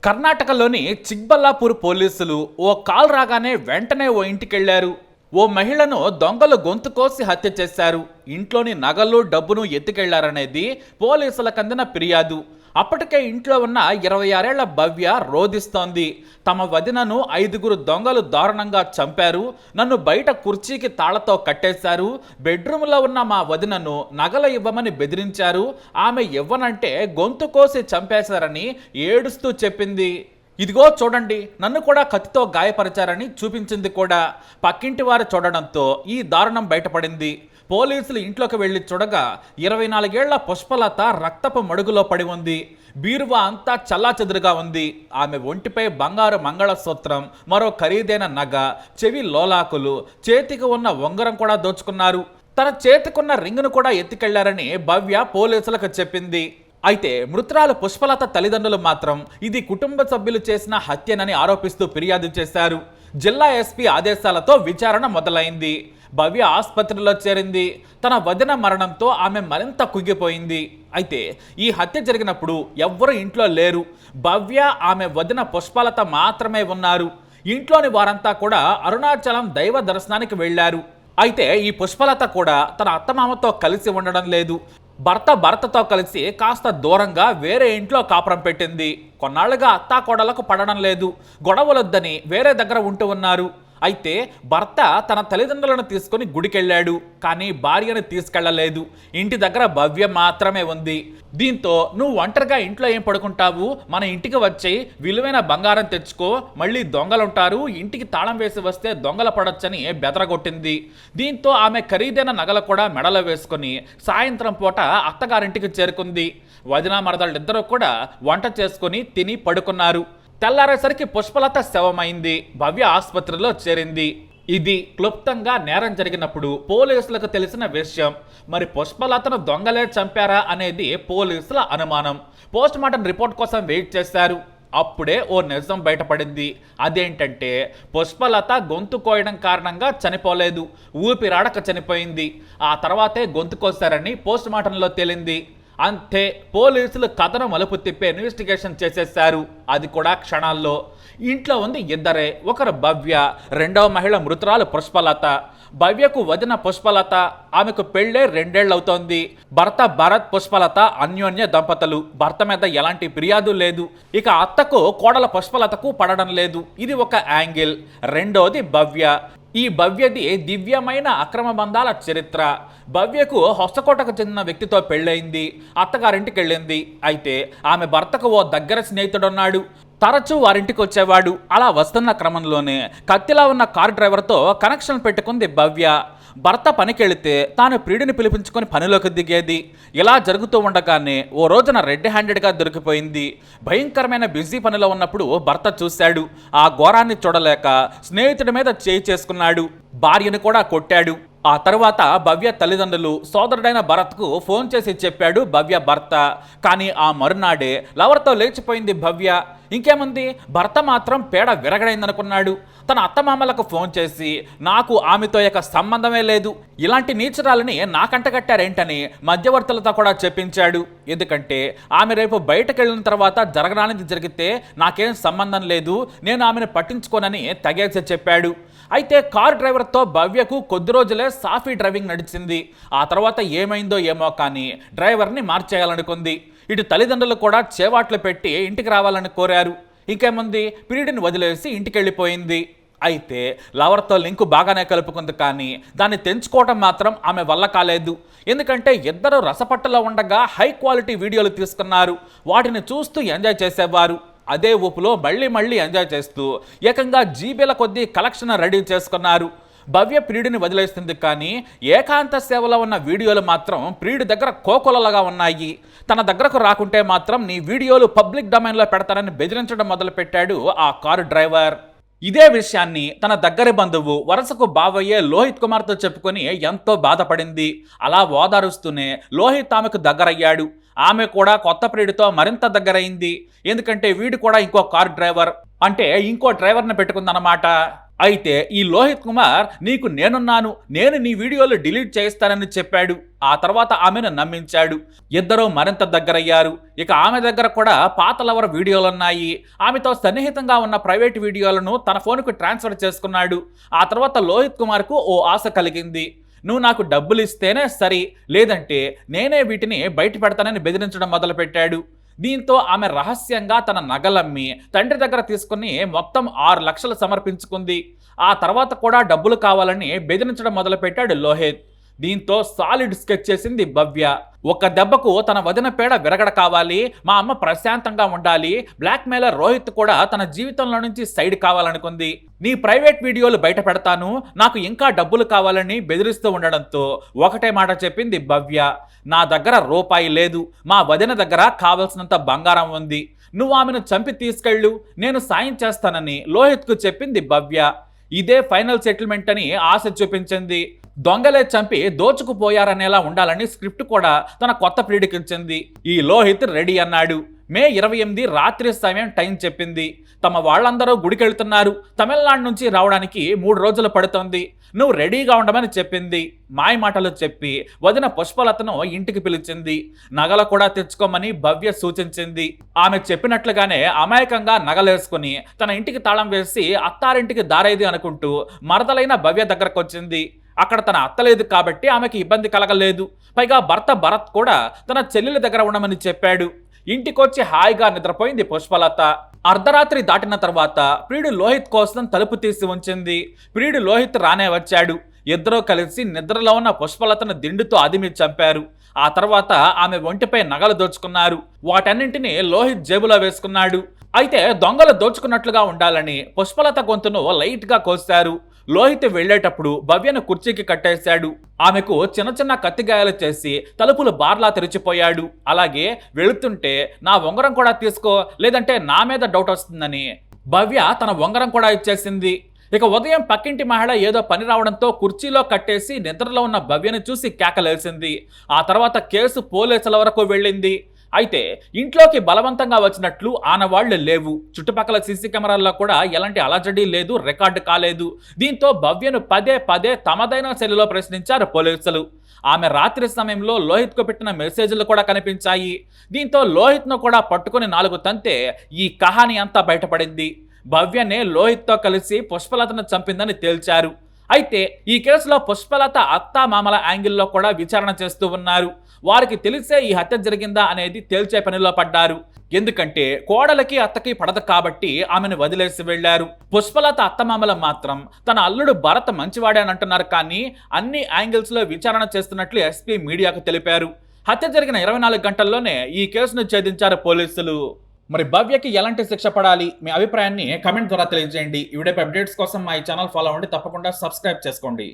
కర్ణాటకలోని చిక్బల్లాపూర్ పోలీసులు ఓ కాల్ రాగానే వెంటనే ఓ ఇంటికెళ్లారు. ఓ మహిళను దొంగలు గొంతు కోసి హత్య చేశారు. ఇంట్లోని నగలు డబ్బును ఎత్తుకెళ్లారనేది పోలీసులకు అందిన ఫిర్యాదు. అప్పటికే ఇంట్లో ఉన్న 26 ఏళ్ల భవ్య రోధిస్తోంది. తమ వదినను 5గురు దొంగలు దారుణంగా చంపారు. నన్ను బయట కుర్చీకి తాళ్లతో కట్టేశారు. బెడ్రూమ్లో ఉన్న మా వదినను నగలు ఇవ్వమని బెదిరించారు. ఆమె ఇవ్వనంటే గొంతు కోసి చంపేశారని ఏడుస్తూ చెప్పింది. ఇదిగో చూడండి, నన్ను కూడా కత్తితో గాయపరిచారని చూపించింది కూడా. పక్కింటి వారు చూడడంతో ఈ దారుణం బయటపడింది. పోలీసులు ఇంట్లోకి వెళ్లి చూడగా 24 ఏళ్ల పుష్పలత రక్తపు మడుగులో పడి ఉంది. బీరువా అంతా చల్లాచెదురుగా ఉంది. ఆమె ఒంటిపై బంగారు మంగళసూత్రం, మరో ఖరీదైన నగ, చెవి లోలాకులు, చేతికి ఉన్న ఉంగరం కూడా దోచుకున్నారు. తన చేతికున్న రింగును కూడా ఎత్తుకెళ్లారని భవ్య పోలీసులకు చెప్పింది. అయితే మృతురాలు పుష్పలత తల్లిదండ్రులు మాత్రం ఇది కుటుంబ సభ్యులు చేసిన హత్యనని ఆరోపిస్తూ ఫిర్యాదు చేశారు. జిల్లా ఎస్పీ ఆదేశాలతో విచారణ మొదలైంది. భవ్య ఆసుపత్రిలో చేరింది. తన వదిన మరణంతో ఆమె మరింత కుంగిపోయింది. అయితే ఈ హత్య జరిగినప్పుడు ఎవ్వరూ ఇంట్లో లేరు. భవ్య, ఆమె వదిన పుష్పలత మాత్రమే ఉన్నారు. ఇంట్లోని వారంతా కూడా అరుణాచలం దైవ దర్శనానికి వెళ్లారు. అయితే ఈ పుష్పలత కూడా తన అత్తమామతో కలిసి ఉండడం లేదు. భర్తతో కలిసి కాస్త దూరంగా వేరే ఇంట్లో కాపురం పెట్టింది. కొన్నాళ్లుగా అత్తాకోడలకు పడడం లేదు. గొడవలొద్దని వేరే దగ్గర ఉంటూ ఉన్నారు. అయితే భర్త తన తల్లిదండ్రులను తీసుకుని గుడికెళ్ళాడు. కానీ భార్యను తీసుకెళ్లలేదు. ఇంటి దగ్గర భవ్య మాత్రమే ఉంది. దీంతో నువ్వు ఒంటరిగా ఇంట్లో ఏం పడుకుంటావు, మన ఇంటికి వచ్చి విలువైన బంగారం తెచ్చుకో, మళ్ళీ దొంగలుంటారు, ఇంటికి తాళం వేసి వస్తే దొంగల పడొచ్చని బెదరగొట్టింది. దీంతో ఆమె ఖరీదైన నగలు కూడా మెడలో వేసుకుని సాయంత్రం పూట అత్తగారింటికి చేరుకుంది. వదిన మరదళ్ళిద్దరూ కూడా వంట చేసుకుని తిని పడుకున్నారు. తెల్లారేసరికి పుష్పలత శవమైంది. భవ్య ఆసుపత్రిలో చేరింది. ఇది క్లుప్తంగా నేరం జరిగినప్పుడు పోలీసులకు తెలిసిన విషయం. మరి పుష్పలతను దొంగలే చంపారా అనేది పోలీసుల అనుమానం. పోస్ట్మార్టం రిపోర్ట్ కోసం వెయిట్ చేశారు. అప్పుడే ఓ నిజం బయటపడింది. అదేంటంటే పుష్పలత గొంతు కోయడం కారణంగా చనిపోలేదు, ఊపిరాడక చనిపోయింది. ఆ తర్వాతే గొంతు కోసారని పోస్ట్మార్టంలో తేలింది. అంతే, పోలీసులు కథను మలుపు తిప్పే ఇన్వెస్టిగేషన్ చేసేశారు. అది కూడా క్షణాల్లో. ఇంట్లో ఉంది ఇద్దరే. ఒకరు భవ్య, రెండవ మహిళ మృతురాలు పుష్పలత. భవ్యకు వదిన పుష్పలత. ఆమెకు పెళ్ళే 2 ఏళ్లవుతోంది. భర్త భరత్, పుష్పలత అన్యోన్య దంపతులు. భర్త మీద ఎలాంటి ఫిర్యాదు లేదు. ఇక అత్తకు కోడల పుష్పలతకు పడడం లేదు. ఇది ఒక యాంగిల్. రెండోది భవ్య. ఈ భవ్యది దివ్యమైన అక్రమ బంధాల చరిత్ర. భవ్యకు హొసకోటకు చెందిన వ్యక్తితో పెళ్ళయింది. అత్తగారింటికి వెళ్ళింది. అయితే ఆమె భర్తకు ఓ దగ్గర స్నేహితుడున్నాడు. తరచూ వారింటికి వచ్చేవాడు. అలా వస్తున్న క్రమంలోనే కత్తిలా ఉన్న కారు డ్రైవర్తో కనెక్షన్ పెట్టుకుంది భవ్య. భర్త పనికెళితే తాను ప్రియుడిని పిలిపించుకొని పనిలోకి దిగేది. ఇలా జరుగుతూ ఉండగానే ఓ రోజున రెడ్ హ్యాండెడ్గా దొరికిపోయింది. భయంకరమైన బిజీ పనిలో ఉన్నప్పుడు భర్త చూశాడు. ఆ ఘోరాన్ని చూడలేక స్నేహితుడి మీద చేయి చేసుకున్నాడు. భార్యను కూడా కొట్టాడు. ఆ తర్వాత భవ్య తల్లిదండ్రులు సోదరుడైన భరత్కు ఫోన్ చేసి చెప్పాడు భవ్య భర్త. కానీ ఆ మరునాడే లవర్తో లేచిపోయింది భవ్య. ఇంకేముంది, భర్త మాత్రం పేడ విరగడైందనుకున్నాడు. తన అత్తమామలకు ఫోన్ చేసి నాకు ఆమెతో ఇక సంబంధమే లేదు, ఇలాంటి నీచురాలని నాకంటగట్టారేంటని మధ్యవర్తులతో కూడా చెప్పించాడు. ఎందుకంటే ఆమె రేపు బయటకు వెళ్ళిన తర్వాత జరగరానిది జరిగితే నాకేం సంబంధం లేదు, నేను ఆమెను పట్టించుకోనని తెగేసి చెప్పాడు. అయితే కార్ డ్రైవర్తో భవ్యకు కొద్ది రోజులే సాఫీ డ్రైవింగ్ నడిచింది. ఆ తర్వాత ఏమైందో ఏమో కానీ డ్రైవర్ని మార్చేయాలనుకుంది. ఇటు తల్లిదండ్రులు కూడా చేవాట్లు పెట్టి ఇంటికి రావాలని కోరారు. ఇంకేముంది, పీరియడ్ని వదిలేసి ఇంటికి వెళ్ళిపోయింది. అయితే లవర్తో లింకు బాగానే కలుపుకుంది. కానీ దాన్ని తెంచుకోవటం మాత్రం ఆమె వల్ల కాలేదు. ఎందుకంటే ఇద్దరు రసపట్టులో ఉండగా హై క్వాలిటీ వీడియోలు తీసుకున్నారు. వాటిని చూస్తూ ఎంజాయ్ చేసేవారు. అదే ఊపులో మళ్ళీ ఎంజాయ్ చేస్తూ ఏకంగా జీబీల కొద్దీ కలెక్షన్ రెడీ చేసుకున్నారు. భవ్య ప్రియుడిని వదిలేస్తుంది. కానీ ఏకాంత సేవలో ఉన్న వీడియోలు మాత్రం ప్రియుడి దగ్గర కోకొలలుగా ఉన్నాయి. తన దగ్గరకు రాకుంటే మాత్రం నీ వీడియోలు పబ్లిక్ డొమైన్లో పెడతానని బెదిరించడం మొదలుపెట్టాడు ఆ కారు డ్రైవర్. ఇదే విషయాన్ని తన దగ్గరి బంధువు వరుసకు బావయ్యే లోహిత్ కుమార్తో చెప్పుకొని ఎంతో బాధపడింది. అలా ఓదారుస్తూనే లోహిత్ ఆమెకు దగ్గరయ్యాడు. ఆమె కూడా కొత్త ప్రియుడితో మరింత దగ్గరైంది. ఎందుకంటే వీడు కూడా ఇంకో కార్ డ్రైవర్, అంటే ఇంకో డ్రైవర్ని పెట్టుకుందన్నమాట. అయితే ఈ లోహిత్ కుమార్ నీకు నేనున్నాను, నేను నీ వీడియోలు డిలీట్ చేయిస్తానని చెప్పాడు. ఆ తర్వాత ఆమెను నమ్మించాడు. ఇద్దరూ మరింత దగ్గరయ్యారు. ఇక ఆమె దగ్గర కూడా పాత లవర్ వీడియోలున్నాయి. ఆమెతో సన్నిహితంగా ఉన్న ప్రైవేట్ వీడియోలను తన ఫోన్కు ట్రాన్స్ఫర్ చేసుకున్నాడు. ఆ తర్వాత లోహిత్ కుమార్కు ఓ ఆశ కలిగింది. నువ్వు నాకు డబ్బులు ఇస్తేనే సరి, లేదంటే నేనే వీటిని బయట పెడతానని బెదిరించడం మొదలుపెట్టాడు. దీంతో ఆమె రహస్యంగా తన నగలమ్మి తండ్రి దగ్గర తీసుకుని మొత్తం 6 లక్షలు సమర్పించుకుంది. ఆ తర్వాత కూడా డబ్బులు కావాలని బెదిరించడం మొదలుపెట్టాడు లోహిత్. దీంతో సాలిడ్ స్కెచ్ చేసింది భవ్య. ఒక్క దెబ్బకు తన వదిన పేడ విరగడ కావాలి, మా అమ్మ ప్రశాంతంగా ఉండాలి, బ్లాక్ మెయిలర్ రోహిత్ కూడా తన జీవితంలో నుంచి సైడ్ కావాలనుకుంది. నీ ప్రైవేట్ వీడియోలు బయట పెడతాను, నాకు ఇంకా డబ్బులు కావాలని బెదిరిస్తూ ఉండడంతో ఒకటే మాట చెప్పింది భవ్య. నా దగ్గర రూపాయి లేదు, మా వదిన దగ్గర కావలసినంత బంగారం ఉంది, నువ్వు ఆమెను చంపి తీసుకెళ్ళు, నేను సాయం చేస్తానని లోహిత్కు చెప్పింది భవ్య. ఇదే ఫైనల్ సెటిల్మెంట్ అని ఆశ చూపించింది. దొంగలే చంపి దోచుకుపోయారనేలా ఉండాలని స్క్రిప్ట్ కూడా తన కొత్త ప్రీడికించింది. ఈ లోహిత్ రెడీ అన్నాడు. మే 28 రాత్రి సమయం టైం చెప్పింది. తమ వాళ్ళందరూ గుడికెళ్తున్నారు. తమిళనాడు నుంచి రావడానికి 3 రోజులు పడుతుంది. నువ్వు రెడీగా ఉండమని చెప్పింది. మాయ మాటలు చెప్పి వదిన పుష్పలతను ఇంటికి పిలిచింది. నగలు కూడా తెచ్చుకోమని భవ్య సూచించింది. ఆమె చెప్పినట్లుగానే అమాయకంగా నగలేసుకుని తన ఇంటికి తాళం వేసి అత్తారింటికి దారేది అనుకుంటూ మరదలైన భవ్య దగ్గరకు వచ్చింది. అక్కడ తన అత్తలేదు కాబట్టి ఆమెకి ఇబ్బంది కలగలేదు. పైగా భర్త భరత్ కూడా తన చెల్లెల దగ్గర ఉండమని చెప్పాడు. ఇంటికొచ్చి హాయిగా నిద్రపోయింది పుష్పలత. అర్ధరాత్రి దాటిన తర్వాత ప్రియుడు లోహిత్ కోసం తలుపు తీసి ఉంచింది. ప్రియుడు లోహిత్ రానే వచ్చాడు. ఇద్దరూ కలిసి నిద్రలో ఉన్న పుష్పలతను దిండుతో అదిమి చంపారు. ఆ తర్వాత ఆమె ఒంటిపై నగలు దోచుకున్నారు. వాటన్నింటినీ లోహిత్ జేబులో వేసుకున్నాడు. అయితే దొంగలు దోచుకున్నట్లుగా ఉండాలని పుష్పలత గొంతును లైట్గా కోశారు. లోహిత్ వెళ్లేటప్పుడు భవ్యను కుర్చీకి కట్టేశాడు. ఆమెకు చిన్న చిన్న కత్తిగాయాలు చేసి తలుపులు బార్లా తెరిచిపోయాడు. అలాగే వెళుతుంటే నా ఉంగరం కూడా తీసుకో, లేదంటే నా మీద డౌట్ వస్తుందని భవ్య తన ఉంగరం కూడా ఇచ్చేసింది. ఇక ఉదయం పక్కింటి మహిళ ఏదో పని రావడంతో కుర్చీలో కట్టేసి నిద్రలో ఉన్న భవ్యను చూసి కేకలేసింది. ఆ తర్వాత కేసు పోలీసుల వరకు వెళ్ళింది. అయితే ఇంట్లోకి బలవంతంగా వచ్చినట్లు ఆనవాళ్లు లేవు. చుట్టుపక్కల సీసీ కెమెరాల్లో కూడా ఎలాంటి అలజడి లేదు, రికార్డు కాలేదు. దీంతో భవ్యను పదే పదే తమదైన శైలిలో ప్రశ్నించారు పోలీసులు. ఆమె రాత్రి సమయంలో లోహిత్కు పెట్టిన మెసేజ్లు కూడా కనిపించాయి. దీంతో లోహిత్ను కూడా పట్టుకుని 4 తంతే ఈ కహాని అంతా బయటపడింది. భవ్యనే లోహిత్తో కలిసి పుష్పలతను చంపిందని తేల్చారు. అయితే ఈ కేసులో పుష్పలత అత్తా మామల యాంగిల్లో కూడా విచారణ చేస్తూ ఉన్నారు. వారికి తెలిసే ఈ హత్య జరిగిందా అనేది తేల్చే పనిలో పడ్డారు. ఎందుకంటే కోడలకి అత్తకి పడదు కాబట్టి ఆమెను వదిలేసి వెళ్లారు. పుష్పలత అత్తమామల మాత్రం తన అల్లుడు భరత్ మంచివాడే అని అంటున్నారు. కానీ అన్ని యాంగిల్స్ లో విచారణ చేస్తున్నట్లు ఎస్పీ మీడియాకు తెలిపారు. హత్య జరిగిన 24 గంటల్లోనే ఈ కేసును ఛేదించారు పోలీసులు. మరి భవ్యకి ఎలాంటి శిక్ష పడాలి, మీ అభిప్రాయాన్ని కమెంట్ ద్వారా తెలియజేయండి. ఈ వీడియోపై అప్డేట్స్ కోసం మా ఈ ఛానల్ ఫాలో అవ్వండి, తప్పకుండా సబ్స్క్రైబ్ చేసుకోండి.